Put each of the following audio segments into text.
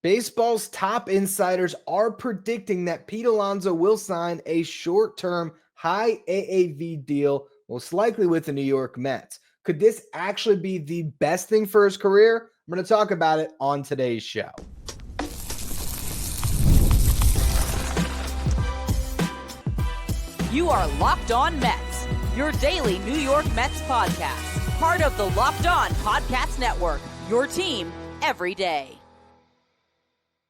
Baseball's top insiders are predicting that Pete Alonso will sign a short-term high AAV deal, most likely with the New York Mets. Could this actually be the best thing for his career? I'm going to talk about it on today's show. You are Locked On Mets, your daily New York Mets podcast. Part of the Locked On Podcast Network, your team every day.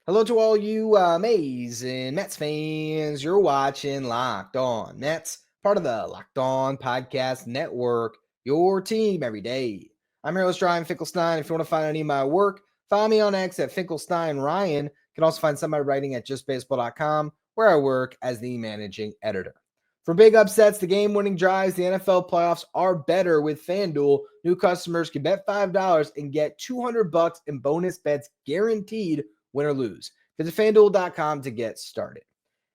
Hello to all you amazing Mets fans. You're watching Locked On Mets, part of the Locked On Podcast Network, your team every day. I'm your host, Ryan Finkelstein. If you want to find any of my work, follow me on X at Finkelstein Ryan. You can also find some of my writing at justbaseball.com, where I work as the managing editor. For big upsets, the game-winning drives, the NFL playoffs are better with FanDuel. New customers can bet $5 and get $200 in bonus bets guaranteed, win or lose. Visit FanDuel.com to get started.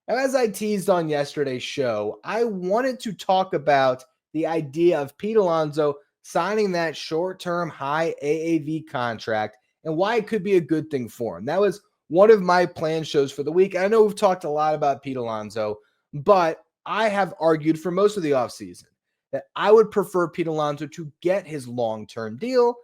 Now, as I teased on yesterday's show, I wanted to talk about the idea of Pete Alonso signing that short-term high AAV contract and why it could be a good thing for him. That was one of my planned shows for the week. I know we've talked a lot about Pete Alonso, but I have argued for most of the offseason that I would prefer Pete Alonso to get his long-term deal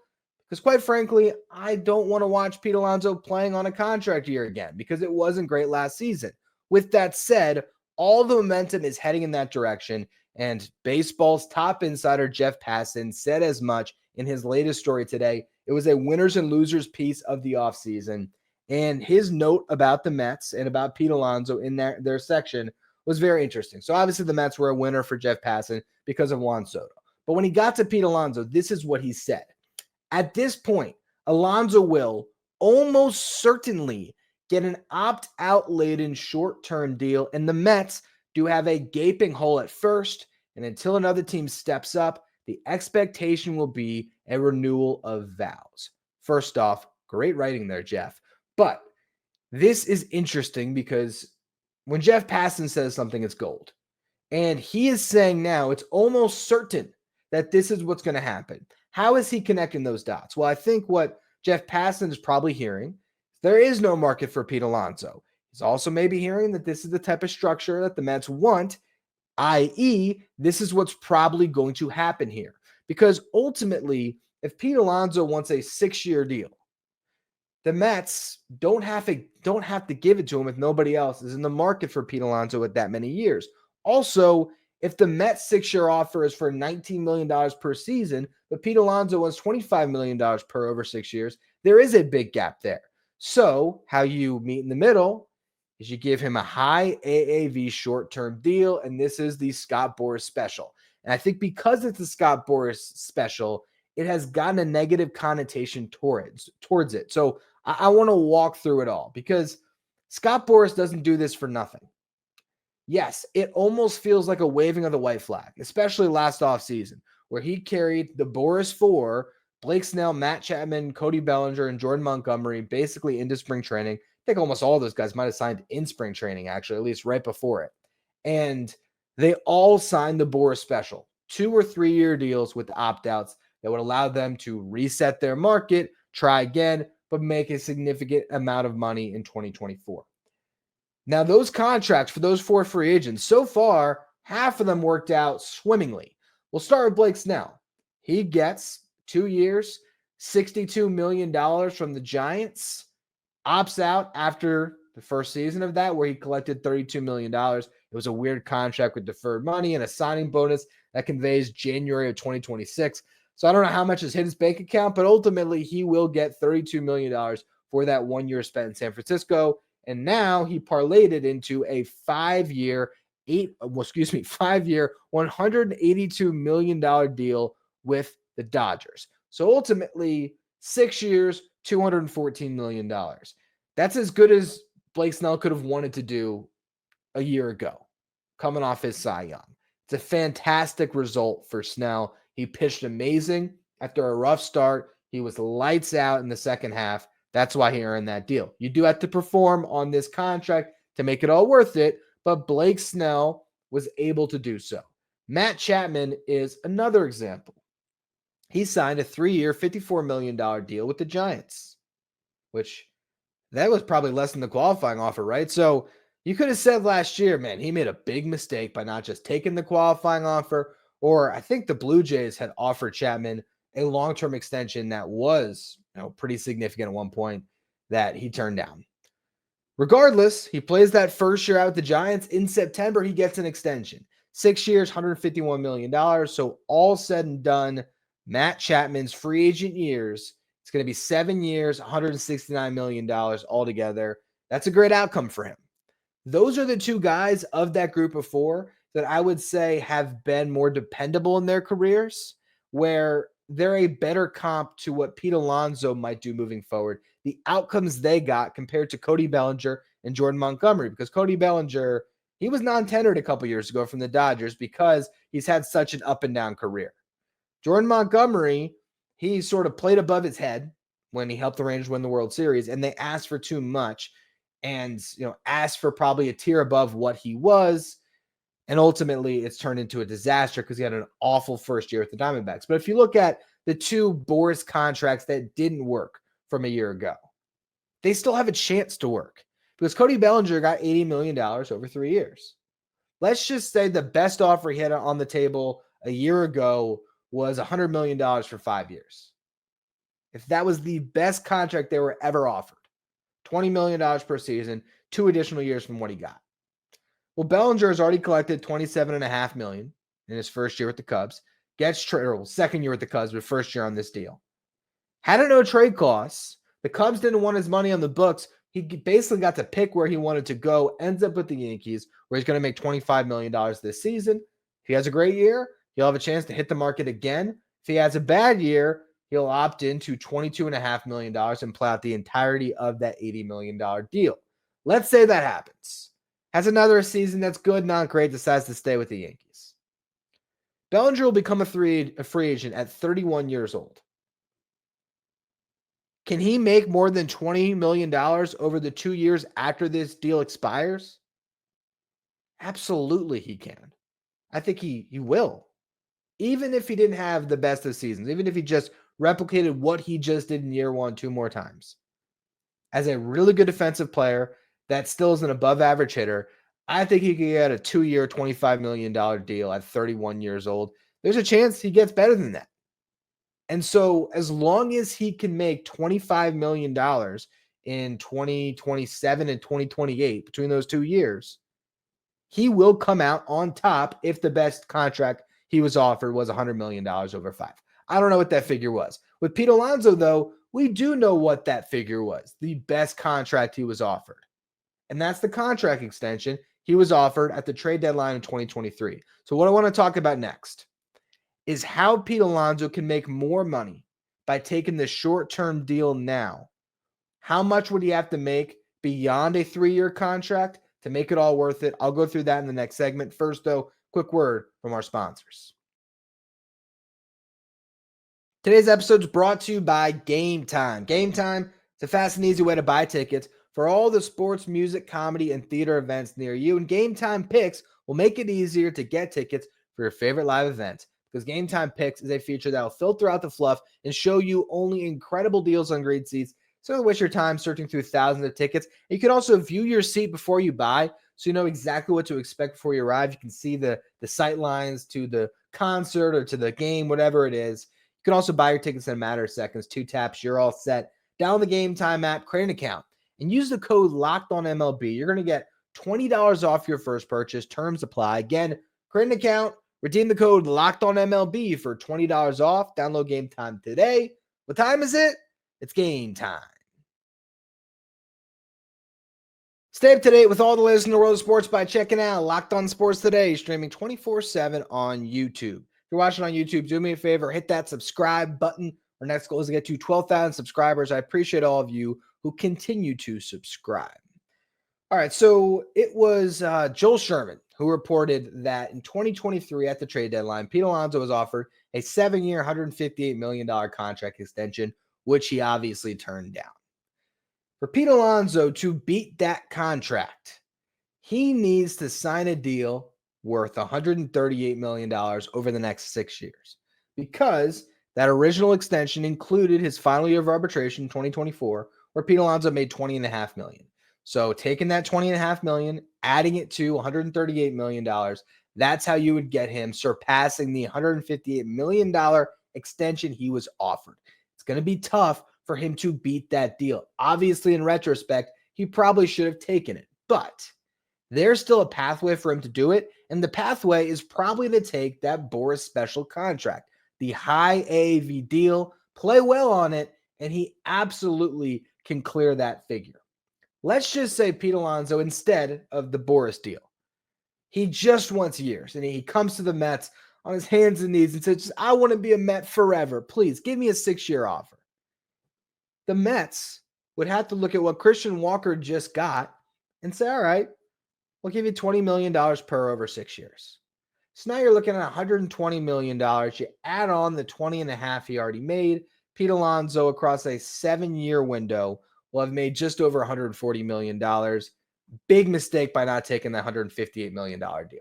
because, quite frankly, I don't want to watch Pete Alonso playing on a contract year again because it wasn't great last season. With that said, all the momentum is heading in that direction, and baseball's top insider, Jeff Passan, said as much in his latest story today. It was a winners and losers piece of the offseason, and his note about the Mets and about Pete Alonso in their section was very interesting. So obviously the Mets were a winner for Jeff Passan because of Juan Soto. But when he got to Pete Alonso, this is what he said. At this point, Alonso will almost certainly get an opt-out laden short-term deal, and the Mets do have a gaping hole at first, and until another team steps up, the expectation will be a renewal of vows. First off, great writing there, Jeff. But this is interesting because when Jeff Passan says something, it's gold. And he is saying now it's almost certain that this is what's going to happen. How is he connecting those dots? Well, I think what Jeff Passan is probably hearing, there is no market for Pete Alonso. He's also maybe hearing that this is the type of structure that the Mets want, i.e., this is what's probably going to happen here. Because ultimately, if Pete Alonso wants a 6-year deal, the Mets don't have to give it to him if nobody else is in the market for Pete Alonso with that many years. Also, if the Mets 6-year offer is for $19 million per season, but Pete Alonso wants $25 million per over 6 years, there is a big gap there. So how you meet in the middle is you give him a high AAV short-term deal, and this is the Scott Boras Special. And I think because it's the Scott Boras Special, it has gotten a negative connotation towards it. So I want to walk through it all because Scott Boras doesn't do this for nothing. Yes, it almost feels like a waving of the white flag, especially last offseason, where he carried the Boras 4, Blake Snell, Matt Chapman, Cody Bellinger, and Jordan Montgomery basically into spring training. I think almost all those guys might have signed in spring training, actually, at least right before it. And they all signed the Boras Special, 2 or 3 year deals with opt-outs that would allow them to reset their market, try again, but make a significant amount of money in 2024. Now, those contracts for those 4 free agents, so far, half of them worked out swimmingly. We'll start with Blake Snell. He gets 2 years, $62 million from the Giants, opts out after the first season of that, where he collected $32 million. It was a weird contract with deferred money and a signing bonus that conveys January of 2026. So I don't know how much has hit his bank account, but ultimately he will get $32 million for that 1 year spent in San Francisco. And now he parlayed it into a 5-year, $182 million deal with the Dodgers. So ultimately, 6 years, $214 million. That's as good as Blake Snell could have wanted to do a year ago, coming off his Cy Young. It's a fantastic result for Snell. He pitched amazing after a rough start. He was lights out in the second half. That's why he earned that deal. You do have to perform on this contract to make it all worth it, but Blake Snell was able to do so. Matt Chapman is another example. He signed a 3-year, $54 million deal with the Giants, which That was probably less than the qualifying offer, right? So you could have said last year, man, he made a big mistake by not just taking the qualifying offer. Or I think the Blue Jays had offered Chapman a long-term extension that was, pretty significant at one point that he turned down. Regardless, he plays that first year out with the Giants. In September, he gets an extension. 6 years, $151 million. So all said and done, Matt Chapman's free agent years, it's going to be 7 years, $169 million altogether. That's a great outcome for him. Those are the two guys of that group of four that I would say have been more dependable in their careers, where they're a better comp to what Pete Alonso might do moving forward. The outcomes they got compared to Cody Bellinger and Jordan Montgomery, because Cody Bellinger, he was non-tendered a couple years ago from the Dodgers because he's had such an up and down career. Jordan Montgomery, he sort of played above his head when he helped the Rangers win the World Series, and they asked for too much and, asked for probably a tier above what he was. And ultimately, it's turned into a disaster because he had an awful first year with the Diamondbacks. But if you look at the two Boras contracts that didn't work from a year ago, they still have a chance to work because Cody Bellinger got $80 million over 3 years. Let's just say the best offer he had on the table a year ago was $100 million for 5 years. If that was the best contract they were ever offered, $20 million per season, 2 additional years from what he got. Well, Bellinger has already collected $27.5 million in his first year with the Cubs. Second year with the Cubs, but first year on this deal. Had it no trade costs, the Cubs didn't want his money on the books. He basically got to pick where he wanted to go, ends up with the Yankees, where he's going to make $25 million this season. If he has a great year, he'll have a chance to hit the market again. If he has a bad year, he'll opt into $22.5 million and play out the entirety of that $80 million deal. Let's say that happens. Has another season that's good, not great, decides to stay with the Yankees. Bellinger will become a free agent at 31 years old. Can he make more than $20 million over the 2 years after this deal expires? Absolutely he can. I think he will. Even if he didn't have the best of seasons, even if he just replicated what he just did in year one 2 more times. As a really good defensive player that still is an above average hitter, I think he could get a 2-year, $25 million deal at 31 years old. There's a chance he gets better than that. And so as long as he can make $25 million in 2027 and 2028, between those 2 years, he will come out on top if the best contract he was offered was $100 million over 5. I don't know what that figure was. With Pete Alonso, though, we do know what that figure was, the best contract he was offered. And that's the contract extension he was offered at the trade deadline in 2023. So what I want to talk about next is how Pete Alonso can make more money by taking the short-term deal now. How much would he have to make beyond a 3-year contract to make it all worth it? I'll go through that in the next segment. First, though, quick word from our sponsors. Today's episode is brought to you by Game Time. Game Time is a fast and easy way to buy tickets for all the sports, music, comedy, and theater events near you. And Game Time Picks will make it easier to get tickets for your favorite live events, because Game Time Picks is a feature that will filter out the fluff and show you only incredible deals on great seats. So don't waste your time searching through thousands of tickets. You can also view your seat before you buy, so you know exactly what to expect before you arrive. You can see the sight lines to the concert or to the game, whatever it is. You can also buy your tickets in a matter of seconds. 2 taps, you're all set. Download the Game Time app, create an account, and use the code LOCKEDONMLB. You're going to get $20 off your first purchase. Terms apply. Again, create an account, redeem the code LOCKEDONMLB for $20 off. Download Game Time today. What time is it? It's game time. Stay up to date with all the latest in the world of sports by checking out Locked On Sports Today, streaming 24/7 on YouTube. If you're watching on YouTube, do me a favor, hit that subscribe button. Our next goal is to get to 12,000 subscribers. I appreciate all of you who continue to subscribe. All right, so it was Joel Sherman who reported that in 2023 at the trade deadline, Pete Alonso was offered a 7-year, $158 million contract extension, which he obviously turned down. For Pete Alonso to beat that contract, he needs to sign a deal worth $138 million over the next 6 years, because that original extension included his final year of arbitration in 2024, where Pete Alonso made $20.5 million. So taking that $20.5 million, adding it to $138 million, that's how you would get him surpassing the $158 million extension he was offered. It's going to be tough for him to beat that deal. Obviously, in retrospect, he probably should have taken it, but there's still a pathway for him to do it, and the pathway is probably to take that Boras Special contract, the high AAV deal, play well on it, and he absolutely can clear that figure. Let's just say Pete Alonso, instead of the Boras deal, he just wants years, and he comes to the Mets on his hands and knees and says, I want to be a Met forever. Please give me a 6-year offer. The Mets would have to look at what Christian Walker just got and say, all right, we'll give you $20 million per over 6 years. So now you're looking at $120 million. You add on the 20.5 he already made. Pete Alonso across a 7-year window will have made just over $140 million. Big mistake by not taking the $158 million deal.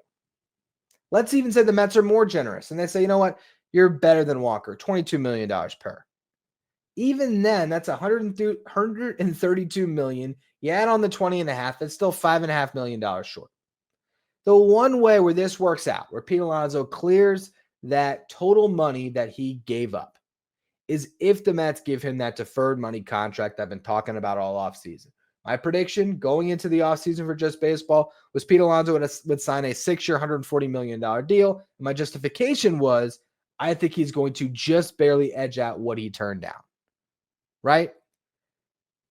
Let's even say the Mets are more generous and they say, you know what? You're better than Walker, $22 million per. Even then, that's $132 million. You add on the 20.5, that's still $5.5 million short. The one way where this works out, where Pete Alonso clears that total money that he gave up, is if the Mets give him that deferred money contract I've been talking about all offseason. My prediction going into the offseason for Just Baseball was Pete Alonso would sign a 6-year, $140 million deal. And my justification was I think he's going to just barely edge out what he turned down. Right?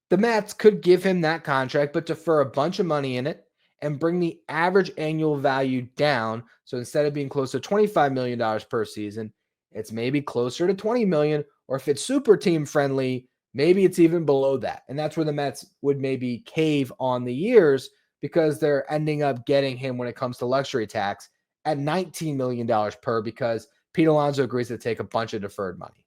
The Mets could give him that contract, but defer a bunch of money in it and bring the average annual value down. So instead of being close to $25 million per season, it's maybe closer to $20 million, or if it's super team friendly, maybe it's even below that. And that's where the Mets would maybe cave on the years because they're ending up getting him when it comes to luxury tax at $19 million per because Pete Alonso agrees to take a bunch of deferred money.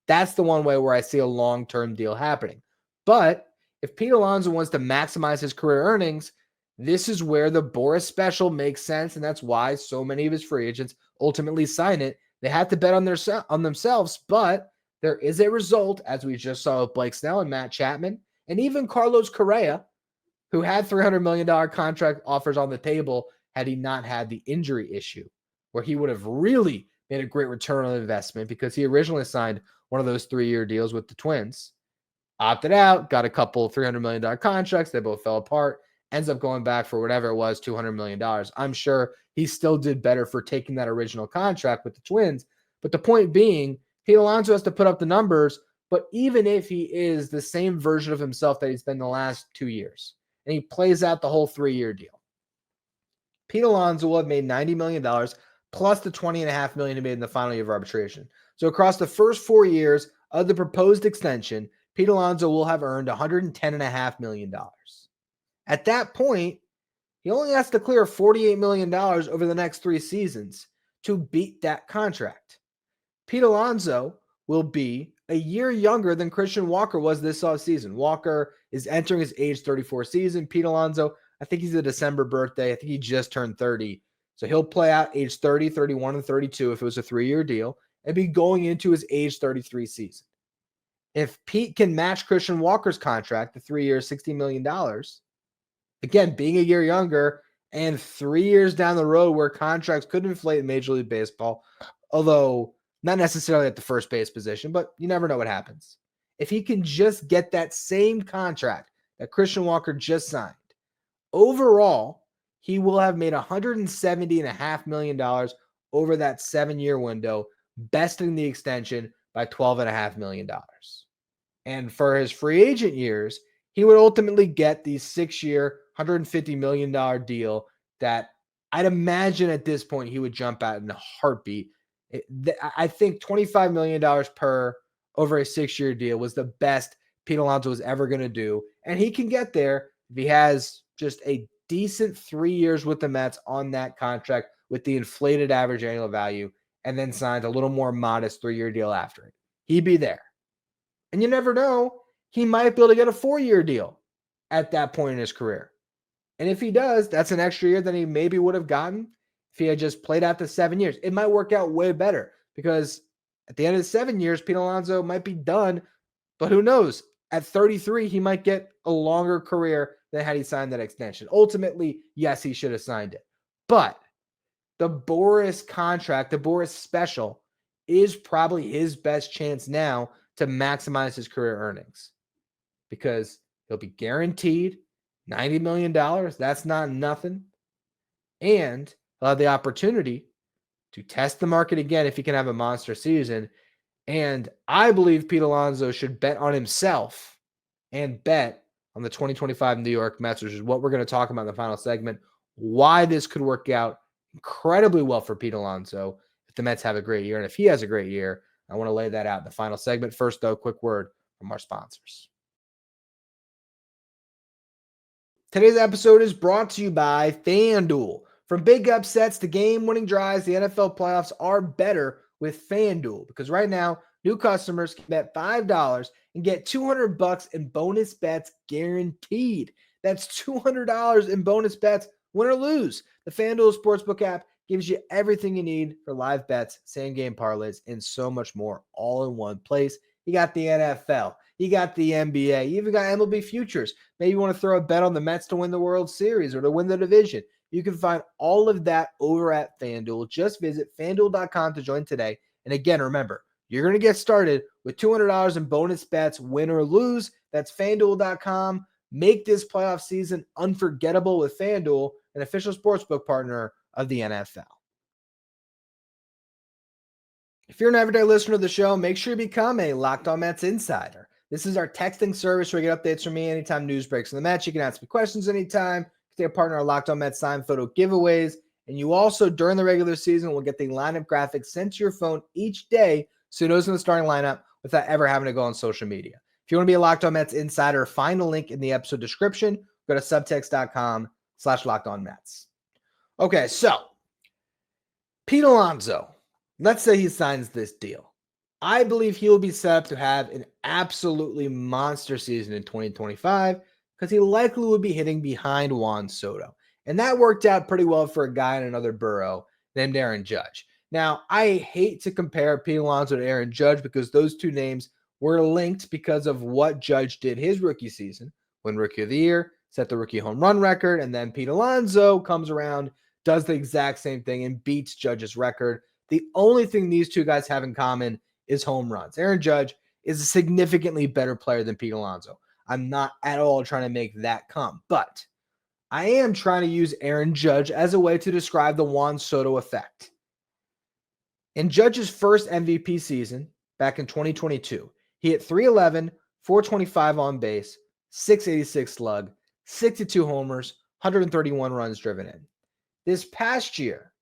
That's the one way where I see a long-term deal happening. But if Pete Alonso wants to maximize his career earnings, this is where the Boras Special makes sense, and that's why so many of his free agents ultimately sign it. They have to bet on themselves, but there is a result, as we just saw with Blake Snell and Matt Chapman, and even Carlos Correa, who had $300 million contract offers on the table had he not had the injury issue, where he would have really made a great return on investment because he originally signed one of those 3-year deals with the Twins, opted out, got a couple $300 million contracts. They both fell apart, ends up going back for whatever it was, $200 million. I'm sure he still did better for taking that original contract with the Twins. But the point being, Pete Alonso has to put up the numbers, but even if he is the same version of himself that he's been the last 2 years, and he plays out the whole 3-year deal, Pete Alonso will have made $90 million plus the $20.5 million he made in the final year of arbitration. So across the first 4 years of the proposed extension, Pete Alonso will have earned $110.5 million. At that point, he only has to clear $48 million over the next 3 seasons to beat that contract. Pete Alonso will be a year younger than Christian Walker was this offseason. Walker is entering his age 34 season. Pete Alonso, I think he's a December birthday. I think he just turned 30. So he'll play out age 30, 31, and 32 if it was a 3-year deal and be going into his age 33 season. If Pete can match Christian Walker's contract, the 3 years, $60 million, again, being a year younger and 3 years down the road where contracts could inflate in Major League Baseball, although not necessarily at the first base position, but you never know what happens. If he can just get that same contract that Christian Walker just signed, overall, he will have made $170.5 million over that 7-year window, besting the extension by $12.5 million. And for his free agent years, he would ultimately get the 6-year, $150 million deal that I'd imagine at this point he would jump out in a heartbeat. I think $25 million per over a 6-year deal was the best Pete Alonso was ever going to do. And he can get there if he has just a decent 3 years with the Mets on that contract with the inflated average annual value and then signs a little more modest 3-year deal after it. He'd be there. And you never know, he might be able to get a 4-year deal at that point in his career. And if he does, that's an extra year than he maybe would have gotten if he had just played out the 7 years. It might work out way better because at the end of the 7 years, Pete Alonso might be done. But who knows? At 33, he might get a longer career than had he signed that extension. Ultimately, yes, he should have signed it. But the Boras contract, the Boras Special, is probably his best chance now to maximize his career earnings because he'll be guaranteed $90 million. That's not nothing. And he'll have the opportunity to test the market again if he can have a monster season. And I believe Pete Alonso should bet on himself and bet on the 2025 New York Mets, which is what we're going to talk about in the final segment, why this could work out incredibly well for Pete Alonso if the Mets have a great year. And if he has a great year, I want to lay that out in the final segment. First, though, quick word from our sponsors. Today's episode is brought to you by FanDuel. From big upsets to game-winning drives, the NFL playoffs are better with FanDuel because right now, new customers can bet $5 and get $200 in bonus bets guaranteed. That's $200 in bonus bets, win or lose. The FanDuel Sportsbook app gives you everything you need for live bets, same-game parlays, and so much more all in one place. You got the NFL. You got the NBA. You even got MLB futures. Maybe you want to throw a bet on the Mets to win the World Series or to win the division. You can find all of that over at FanDuel. Just visit FanDuel.com to join today. And again, remember, you're going to get started with $200 in bonus bets, win or lose. That's FanDuel.com. Make this playoff season unforgettable with FanDuel, an official sportsbook partner of the NFL. If you're an everyday listener of the show, make sure you become a Locked On Mets insider. This is our texting service where you get updates from me anytime news breaks in the Mets. You can ask me questions anytime. Stay a partner of Locked On Mets signed photo giveaways. And you also, during the regular season, will get the lineup graphics sent to your phone each day so you know who's in the starting lineup without ever having to go on social media. If you want to be a Locked On Mets insider, find a link in the episode description. Go to subtext.com/LockedOnMets. Okay, so Pete Alonso, let's say he signs this deal. I believe he will be set up to have an absolutely monster season in 2025 because he likely would be hitting behind Juan Soto. And that worked out pretty well for a guy in another borough named Aaron Judge. Now, I hate to compare Pete Alonso to Aaron Judge because those two names were linked because of what Judge did his rookie season, win Rookie of the Year, set the rookie home run record, and then Pete Alonso comes around, does the exact same thing, and beats Judge's record. The only thing these two guys have in common is home runs. Aaron Judge is a significantly better player than Pete Alonso. I'm not at all trying to make that come, but I am trying to use Aaron Judge as a way to describe the Juan Soto effect. In Judge's first MVP season, back in 2022, he hit .311, 425 on base, 686 slug, 62 homers, 131 runs driven in. This past year,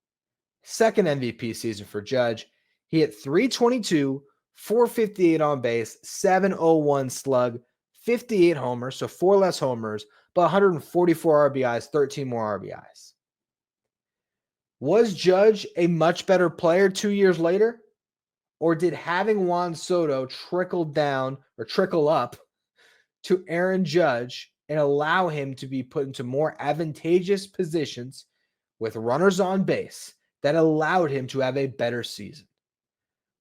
second MVP season for Judge, he hit .322, 458 on base, 701 slug, 58 homers, so 4 less homers, but 144 RBIs, 13 more RBIs. Was Judge a much better player 2 years later? Or did having Juan Soto trickle down or trickle up to Aaron Judge and allow him to be put into more advantageous positions with runners on base that allowed him to have a better season?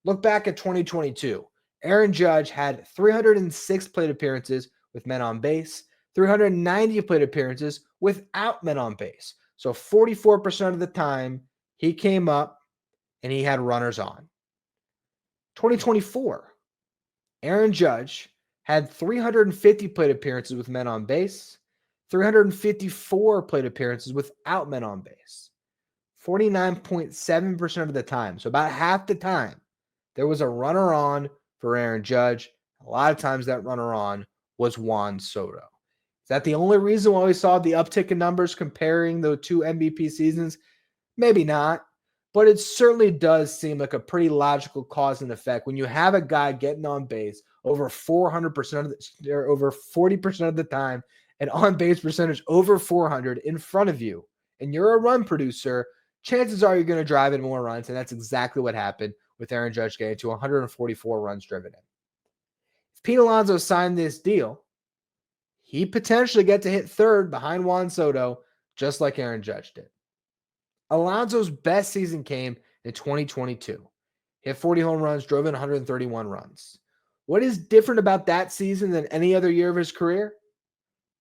Look back at 2022. Aaron Judge had 306 plate appearances with men on base, 390 plate appearances without men on base. So 44% of the time he came up and he had runners on. 2024, Aaron Judge had 350 plate appearances with men on base, 354 plate appearances without men on base. 49.7% of the time, so about half the time, there was a runner on for Aaron Judge. A lot of times that runner on was Juan Soto. Is that the only reason why we saw the uptick in numbers comparing the two MVP seasons? Maybe not, but it certainly does seem like a pretty logical cause and effect when you have a guy getting on base over 400% of the, or over 40% of the time and on base percentage over 400 in front of you, and you're a run producer, chances are you're going to drive in more runs, and that's exactly what happened with Aaron Judge getting to 144 runs driven in. If Pete Alonso signed this deal, he potentially get to hit third behind Juan Soto, just like Aaron Judge did. Alonso's best season came in 2022. He hit 40 home runs, drove in 131 runs. What is different about that season than any other year of his career?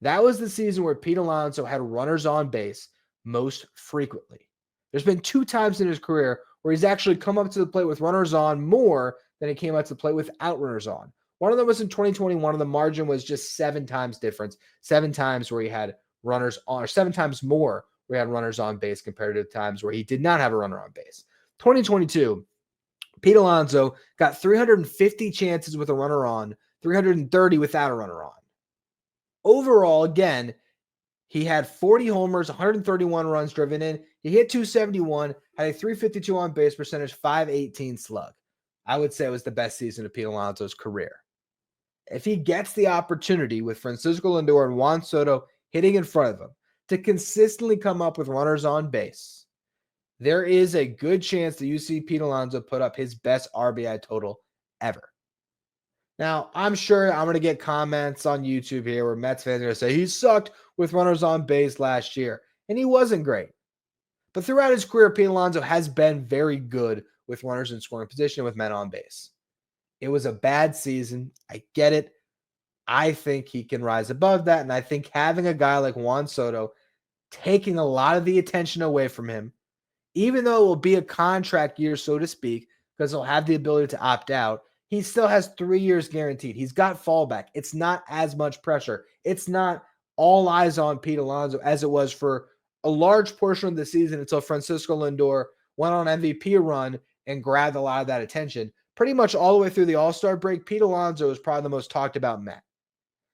That was the season where Pete Alonso had runners on base most frequently. There's been 2 times in his career where he's actually come up to the plate with runners on more than he came up to the plate without runners on. One of them was in 2021, and the margin was just 7 times difference. 7 times where he had runners on, or 7 times more where he had runners on base compared to the times where he did not have a runner on base. 2022, Pete Alonso got 350 chances with a runner on, 330 without a runner on. Overall, again, he had 40 homers, 131 runs driven in. He hit 271, had a 352 on base percentage, 518 slug. I would say it was the best season of Pete Alonso's career. If he gets the opportunity with Francisco Lindor and Juan Soto hitting in front of him to consistently come up with runners on base, there is a good chance that you see Pete Alonso put up his best RBI total ever. Now, I'm sure I'm going to get comments on YouTube here where Mets fans are going to say he sucked with runners on base last year, and he wasn't great. But throughout his career, Pete Alonso has been very good with runners in scoring position with men on base. It was a bad season. I get it. I think he can rise above that, and I think having a guy like Juan Soto taking a lot of the attention away from him, even though it will be a contract year, so to speak, because he'll have the ability to opt out, he still has 3 years guaranteed. He's got fallback. It's not as much pressure. It's not all eyes on Pete Alonso as it was for a large portion of the season until Francisco Lindor went on MVP run and grabbed a lot of that attention. Pretty much all the way through the All-Star break, Pete Alonso is probably the most talked about Met.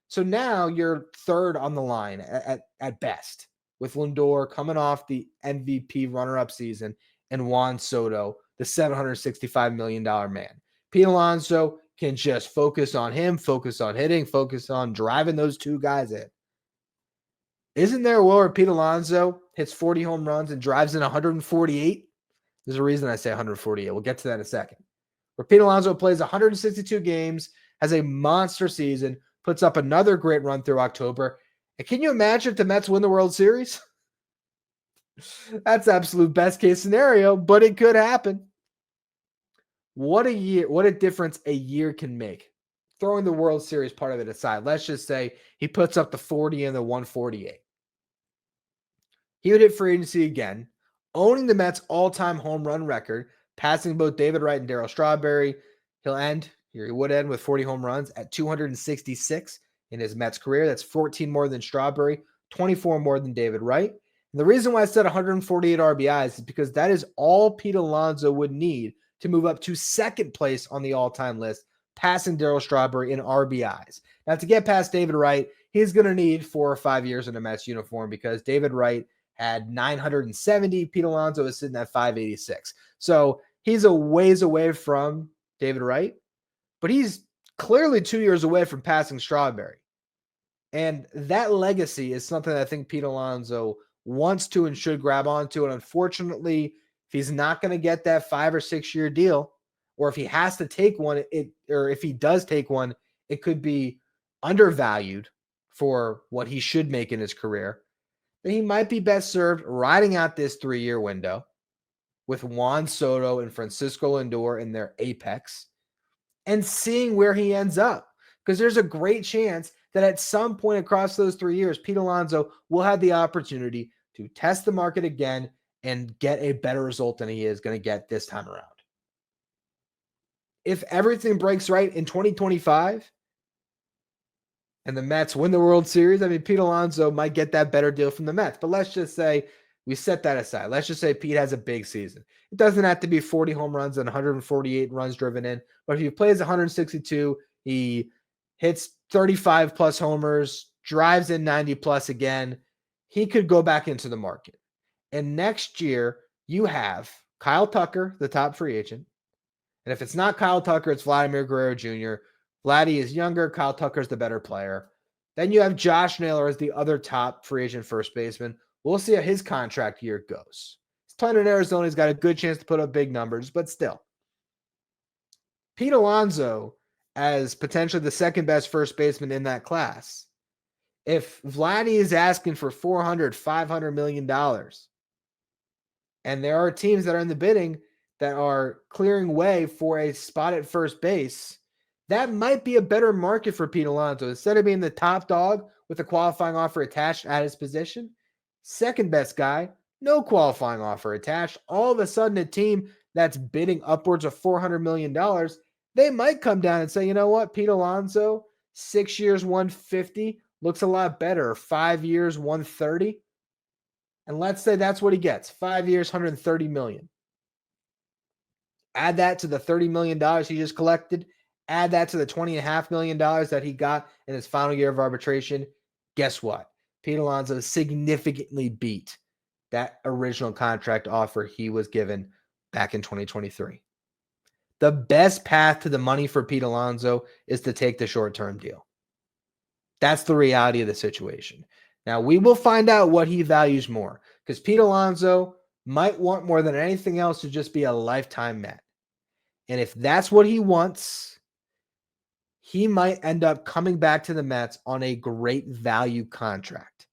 So now you're third on the line at best, with Lindor coming off the MVP runner-up season and Juan Soto, the $765 million man. Pete Alonso can just focus on him, focus on hitting, focus on driving those 2 guys in. Isn't there a world where Pete Alonso hits 40 home runs and drives in 148? There's a reason I say 148. We'll get to that in a second. Where Pete Alonso plays 162 games, has a monster season, puts up another great run through October. And can you imagine if the Mets win the World Series? That's absolute best case scenario, but it could happen. What a difference a year can make. Throwing the World Series part of it aside, let's just say he puts up the 40 and the 148. He would hit free agency again, owning the Mets' all-time home run record, passing both David Wright and Darryl Strawberry. He would end with 40 home runs at 266 in his Mets career. That's 14 more than Strawberry, 24 more than David Wright. And the reason why I said 148 RBIs is because that is all Pete Alonso would need to move up to second place on the all-time list, passing Darryl Strawberry in RBIs. Now, to get past David Wright, he's going to need 4 or 5 years in a Mets uniform because David Wright had 970. Pete Alonso is sitting at 586. So he's a ways away from David Wright, but he's clearly 2 years away from passing Strawberry. And that legacy is something that I think Pete Alonso wants to and should grab onto. And unfortunately, if he's not going to get that 5 or 6 year deal, or if he has to take one, or if he does take one, it could be undervalued for what he should make in his career. Then he might be best served riding out this 3-year window with Juan Soto and Francisco Lindor in their apex and seeing where he ends up. Because there's a great chance that at some point across those 3 years, Pete Alonso will have the opportunity to test the market again and get a better result than he is going to get this time around. If everything breaks right in 2025 and the Mets win the World Series, I mean, Pete Alonso might get that better deal from the Mets. But let's just say we set that aside. Let's just say Pete has a big season. It doesn't have to be 40 home runs and 148 runs driven in. But if he plays 162, he hits 35 plus homers, drives in 90 plus again, he could go back into the market. And next year, you have Kyle Tucker, the top free agent. And if it's not Kyle Tucker, it's Vladimir Guerrero Jr. Vladdy is younger. Kyle Tucker's the better player. Then you have Josh Naylor as the other top free agent first baseman. We'll see how his contract year goes. He's playing in Arizona. He's got a good chance to put up big numbers, but still. Pete Alonso as potentially the second best first baseman in that class. If Vladdy is asking for $400, $500 million, and there are teams that are in the bidding that are clearing way for a spot at first base, That might be a better market for Pete Alonso. Instead of being the top dog with a qualifying offer attached at his position, second best guy, no qualifying offer attached. All of a sudden, a team that's bidding upwards of $400 million, they might come down and say, you know what, Pete Alonso, 6 years, 150, looks a lot better. 5 years, 130. And let's say that's what he gets. 5 years, $130 million. Add that to the $30 million he just collected. Add that to the $20.5 million that he got in his final year of arbitration. Guess what? Pete Alonso significantly beat that original contract offer he was given back in 2023. The best path to the money for Pete Alonso is to take the short-term deal. That's the reality of the situation. Now, we will find out what he values more, because Pete Alonso might want more than anything else to just be a lifetime Met. And if that's what he wants, he might end up coming back to the Mets on a great value contract.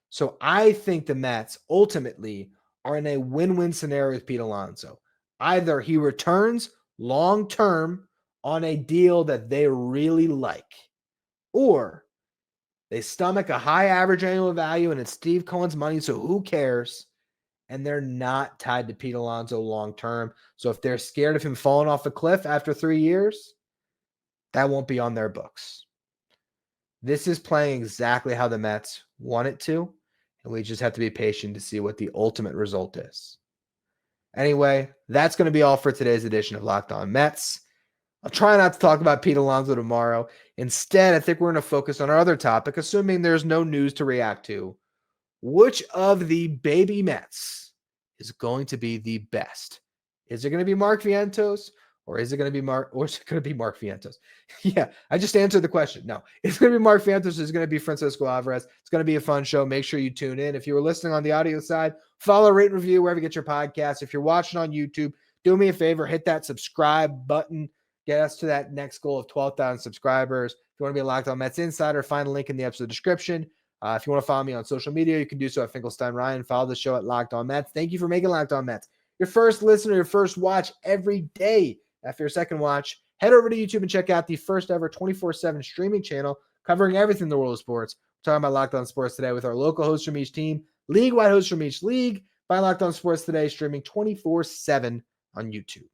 So I think the Mets ultimately are in a win-win scenario with Pete Alonso. Either he returns long-term on a deal that they really like, or they stomach a high average annual value and it's Steve Cohen's money, so who cares? And they're not tied to Pete Alonso long-term. So if they're scared of him falling off a cliff after 3 years, that won't be on their books. This is playing exactly how the Mets want it to, and we just have to be patient to see what the ultimate result is. Anyway, that's going to be all for today's edition of Locked On Mets. I'll try not to talk about Pete Alonso tomorrow. Instead, I think we're going to focus on our other topic, assuming there's no news to react to. Which of the baby Mets is going to be the best? Is it going to be Mark Vientos, or is it going to be Mark Vientos? Yeah, I just answered the question. No, it's going to be Mark Vientos. It's going to be Francisco Alvarez. It's going to be a fun show. Make sure you tune in. If you were listening on the audio side, follow, rate, and review wherever you get your podcast. If you're watching on YouTube, do me a favor, hit that subscribe button. Get us to that next goal of 12,000 subscribers. If you want to be a Locked On Mets insider, find a link in the episode description. If you want to follow me on social media, you can do so at Finkelstein Ryan. Follow the show at Locked On Mets. Thank you for making Locked On Mets your first listener, your first watch every day. After your second watch, head over to YouTube and check out the first ever 24/7 streaming channel covering everything in the world of sports. We're talking about Locked On Sports Today with our local hosts from each team, league-wide hosts from each league. Find Locked On Sports Today streaming 24/7 on YouTube.